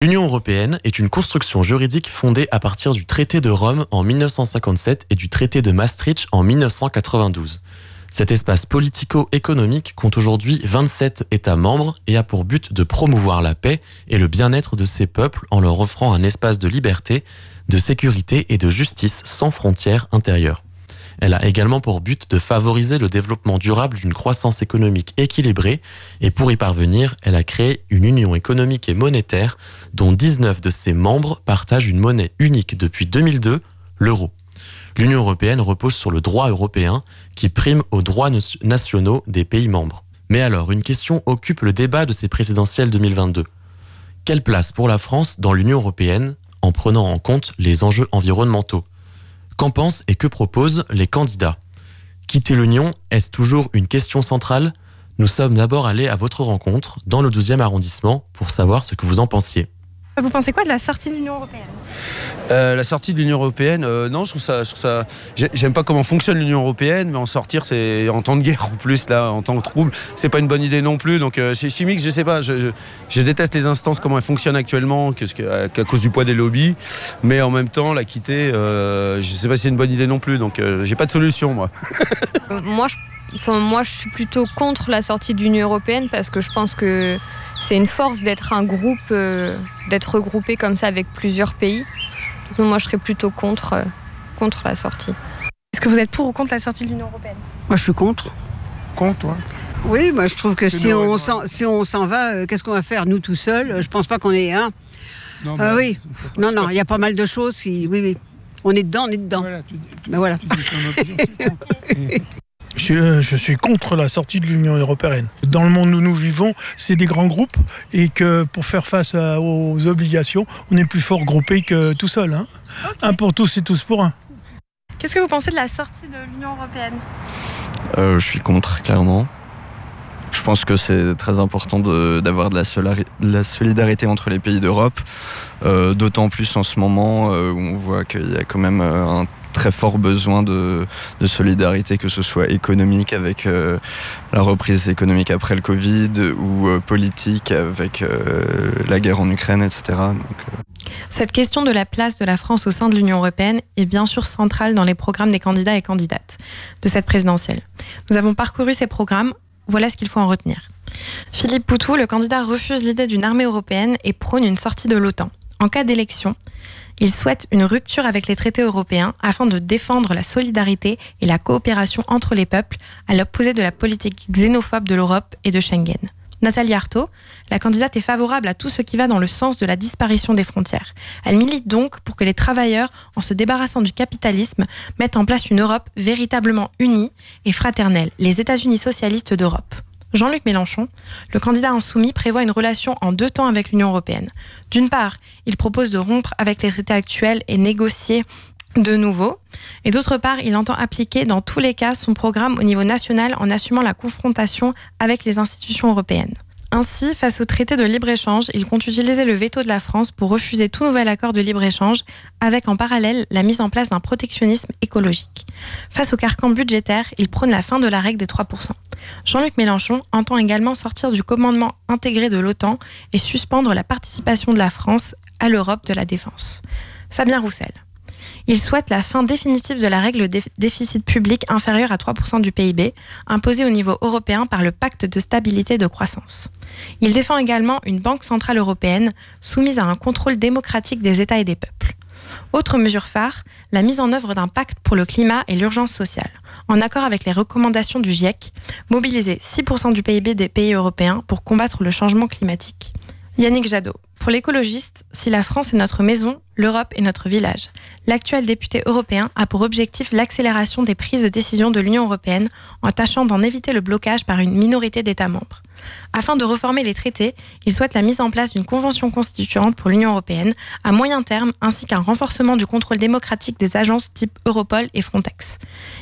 L'Union européenne est une construction juridique fondée à partir du traité de Rome en 1957 et du traité de Maastricht en 1992. Cet espace politico-économique compte aujourd'hui 27 États membres et a pour but de promouvoir la paix et le bien-être de ses peuples en leur offrant un espace de liberté, de sécurité et de justice sans frontières intérieures. Elle a également pour but de favoriser le développement durable d'une croissance économique équilibrée et pour y parvenir, elle a créé une union économique et monétaire dont 19 de ses membres partagent une monnaie unique depuis 2002, l'euro. L'Union européenne repose sur le droit européen qui prime aux droits nationaux des pays membres. Mais alors, une question occupe le débat de ces présidentielles 2022. Quelle place pour la France dans l'Union européenne en prenant en compte les enjeux environnementaux ? Qu'en pensent et que proposent les candidats ? Quitter l'Union, est-ce toujours une question centrale ? Nous sommes d'abord allés à votre rencontre dans le 12e arrondissement pour savoir ce que vous en pensiez. Vous pensez quoi de la sortie de l'Union européenne ? La sortie de l'Union européenne, non, je trouve ça. J'aime pas comment fonctionne l'Union européenne, mais en sortir, c'est en temps de guerre en plus, là, en temps de trouble, c'est pas une bonne idée non plus. Donc, je suis mixte, je sais pas. Je déteste les instances, comment elles fonctionnent actuellement, à cause du poids des lobbies. Mais en même temps, la quitter, je sais pas si c'est une bonne idée non plus. Donc, j'ai pas de solution, moi. Moi, je suis plutôt contre la sortie de l'Union européenne parce que je pense que c'est une force d'être un groupe, d'être regroupé comme ça avec plusieurs pays. Donc moi, je serais plutôt contre la sortie. Est-ce que vous êtes pour ou contre la sortie de l'Union européenne ? Moi, je suis contre. Contre, toi ? Oui, moi, je trouve que si on s'en va, qu'est-ce qu'on va faire, nous, tout seuls ? Je pense pas qu'on est un. Non, oui. Non, il y a pas mal de choses qui... Oui. On est dedans. Voilà, Ben voilà. Je suis contre la sortie de l'Union européenne. Dans le monde où nous vivons, c'est des grands groupes et que pour faire face aux obligations, on est plus fort groupé que tout seul. Hein. Okay. Un pour tous et tous pour un. Qu'est-ce que vous pensez de la sortie de l'Union européenne ? Je suis contre, clairement. Je pense que c'est très important d'avoir de la solidarité entre les pays d'Europe, d'autant plus en ce moment où on voit qu'il y a quand même un très fort besoin de solidarité, que ce soit économique avec la reprise économique après le Covid ou politique avec la guerre en Ukraine, etc. Cette question de la place de la France au sein de l'Union européenne est bien sûr centrale dans les programmes des candidats et candidates de cette présidentielle. Nous avons parcouru ces programmes, voilà ce qu'il faut en retenir. Philippe Poutou, le candidat, refuse l'idée d'une armée européenne et prône une sortie de l'OTAN. En cas d'élection, il souhaite une rupture avec les traités européens afin de défendre la solidarité et la coopération entre les peuples, à l'opposé de la politique xénophobe de l'Europe et de Schengen. Nathalie Arthaud, la candidate, est favorable à tout ce qui va dans le sens de la disparition des frontières. Elle milite donc pour que les travailleurs, en se débarrassant du capitalisme, mettent en place une Europe véritablement unie et fraternelle, les États-Unis socialistes d'Europe. Jean-Luc Mélenchon, le candidat insoumis, prévoit une relation en deux temps avec l'Union européenne. D'une part, il propose de rompre avec les traités actuels et négocier de nouveau. Et d'autre part, il entend appliquer dans tous les cas son programme au niveau national en assumant la confrontation avec les institutions européennes. Ainsi, face au traité de libre-échange, il compte utiliser le veto de la France pour refuser tout nouvel accord de libre-échange, avec en parallèle la mise en place d'un protectionnisme écologique. Face au carcan budgétaire, il prône la fin de la règle des 3%. Jean-Luc Mélenchon entend également sortir du commandement intégré de l'OTAN et suspendre la participation de la France à l'Europe de la défense. Fabien Roussel. Il souhaite la fin définitive de la règle déficit public inférieur à 3% du PIB, imposée au niveau européen par le pacte de stabilité et de croissance. Il défend également une banque centrale européenne soumise à un contrôle démocratique des États et des peuples. Autre mesure phare, la mise en œuvre d'un pacte pour le climat et l'urgence sociale, en accord avec les recommandations du GIEC, mobiliser 6% du PIB des pays européens pour combattre le changement climatique. Yannick Jadot. Pour l'écologiste, si la France est notre maison, l'Europe est notre village. L'actuel député européen a pour objectif l'accélération des prises de décision de l'Union européenne en tâchant d'en éviter le blocage par une minorité d'États membres. Afin de reformer les traités, il souhaite la mise en place d'une convention constituante pour l'Union européenne à moyen terme ainsi qu'un renforcement du contrôle démocratique des agences type Europol et Frontex.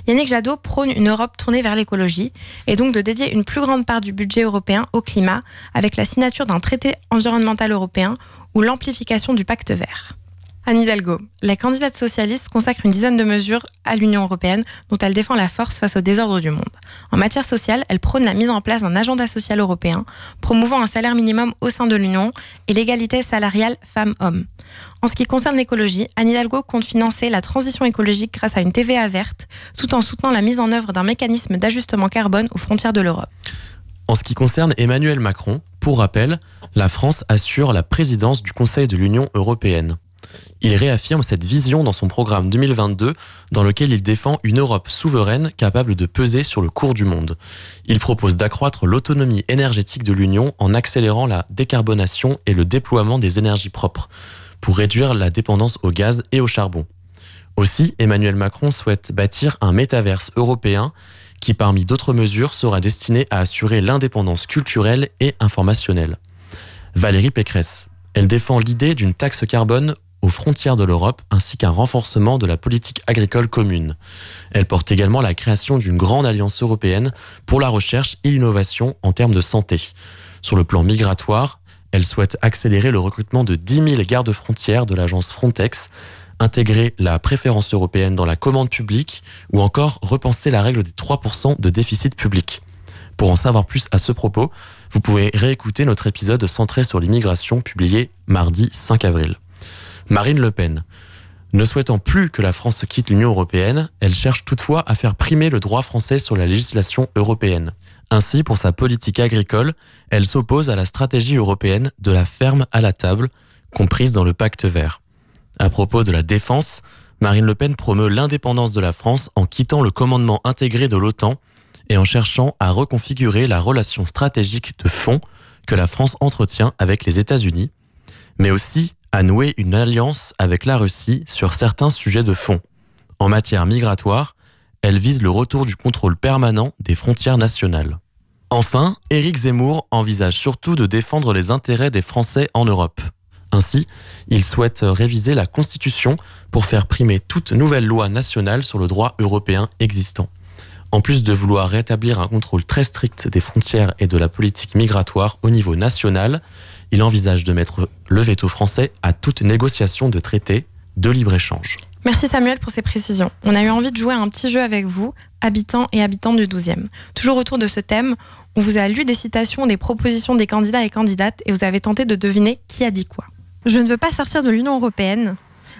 Yannick Jadot prône une Europe tournée vers l'écologie et donc de dédier une plus grande part du budget européen au climat avec la signature d'un traité environnemental européen ou l'amplification du pacte vert. Anne Hidalgo, la candidate socialiste consacre une dizaine de mesures à l'Union européenne dont elle défend la force face au désordre du monde. En matière sociale, elle prône la mise en place d'un agenda social européen, promouvant un salaire minimum au sein de l'Union et l'égalité salariale femmes-hommes. En ce qui concerne l'écologie, Anne Hidalgo compte financer la transition écologique grâce à une TVA verte, tout en soutenant la mise en œuvre d'un mécanisme d'ajustement carbone aux frontières de l'Europe. En ce qui concerne Emmanuel Macron, pour rappel, la France assure la présidence du Conseil de l'Union européenne. Il réaffirme cette vision dans son programme 2022, dans lequel il défend une Europe souveraine capable de peser sur le cours du monde. Il propose d'accroître l'autonomie énergétique de l'Union en accélérant la décarbonation et le déploiement des énergies propres, pour réduire la dépendance au gaz et au charbon. Aussi, Emmanuel Macron souhaite bâtir un métaverse européen qui, parmi d'autres mesures, sera destiné à assurer l'indépendance culturelle et informationnelle. Valérie Pécresse, elle défend l'idée d'une taxe carbone aux frontières de l'Europe ainsi qu'un renforcement de la politique agricole commune. Elle porte également la création d'une grande alliance européenne pour la recherche et l'innovation en termes de santé. Sur le plan migratoire, elle souhaite accélérer le recrutement de 10 000 gardes-frontières de l'agence Frontex, intégrer la préférence européenne dans la commande publique ou encore repenser la règle des 3% de déficit public. Pour en savoir plus à ce propos, vous pouvez réécouter notre épisode centré sur l'immigration publié mardi 5 avril. Marine Le Pen. Ne souhaitant plus que la France quitte l'Union européenne, elle cherche toutefois à faire primer le droit français sur la législation européenne. Ainsi, pour sa politique agricole, elle s'oppose à la stratégie européenne de la ferme à la table, comprise dans le pacte vert. À propos de la défense, Marine Le Pen promeut l'indépendance de la France en quittant le commandement intégré de l'OTAN et en cherchant à reconfigurer la relation stratégique de fond que la France entretient avec les États-Unis, mais aussi à nouer une alliance avec la Russie sur certains sujets de fond. En matière migratoire, elle vise le retour du contrôle permanent des frontières nationales. Enfin, Éric Zemmour envisage surtout de défendre les intérêts des Français en Europe. Ainsi, il souhaite réviser la Constitution pour faire primer toute nouvelle loi nationale sur le droit européen existant. En plus de vouloir rétablir un contrôle très strict des frontières et de la politique migratoire au niveau national, il envisage de mettre le veto français à toute négociation de traité de libre-échange. Merci Samuel pour ces précisions. On a eu envie de jouer à un petit jeu avec vous, habitants et habitantes du 12e. Toujours autour de ce thème, on vous a lu des citations, des propositions des candidats et candidates et vous avez tenté de deviner qui a dit quoi. Je ne veux pas sortir de l'Union européenne,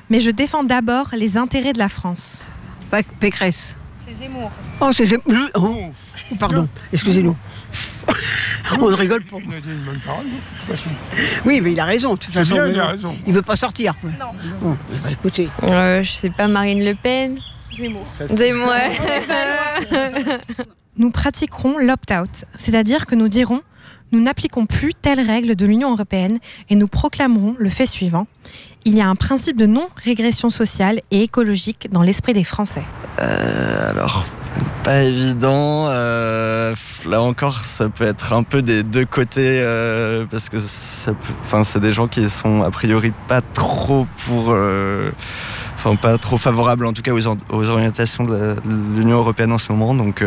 mais je défends d'abord les intérêts de la France. Pécresse. C'est Zemmour. Oh, c'est Zemmour. Oh, pardon, excusez-nous. On rigole pas. Il a dit une bonne parole, de toute façon. Oui, mais il a raison. De toute façon, bien, il a raison. Il veut pas sortir. Quoi. Non. Bon, bah, écoutez. Je sais pas, Marine Le Pen. Zemmour. Zemmour. Nous pratiquerons l'opt-out, c'est-à-dire que nous dirons nous n'appliquons plus telles règles de l'Union européenne et nous proclamerons le fait suivant. Il y a un principe de non-régression sociale et écologique dans l'esprit des Français. Alors, pas évident. Là encore, ça peut être un peu des deux côtés parce que c'est des gens qui sont a priori pas trop pour... pas trop favorables en tout cas aux orientations de l'Union européenne en ce moment. Donc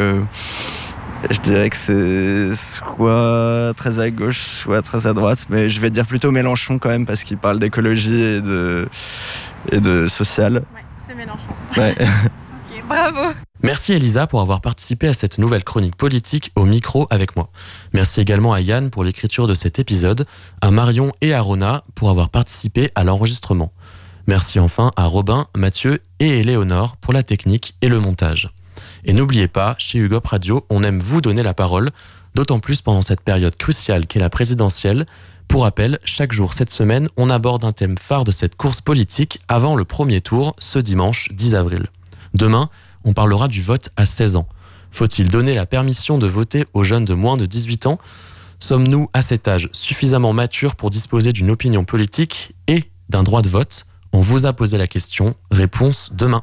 je dirais que c'est soit très à gauche, soit très à droite. Mais je vais dire plutôt Mélenchon quand même parce qu'il parle d'écologie et de social. Ouais, c'est Mélenchon. Ouais. Okay, bravo. Merci Elisa pour avoir participé à cette nouvelle chronique politique au micro avec moi. Merci également à Yann pour l'écriture de cet épisode, à Marion et à Rona pour avoir participé à l'enregistrement. Merci enfin à Robin, Mathieu et Éléonore pour la technique et le montage. Et n'oubliez pas, chez UGOP Radio, on aime vous donner la parole, d'autant plus pendant cette période cruciale qu'est la présidentielle. Pour rappel, chaque jour cette semaine, on aborde un thème phare de cette course politique avant le premier tour, ce dimanche 10 avril. Demain, on parlera du vote à 16 ans. Faut-il donner la permission de voter aux jeunes de moins de 18 ans ? Sommes-nous, à cet âge, suffisamment matures pour disposer d'une opinion politique et d'un droit de vote ? On vous a posé la question. Réponse demain.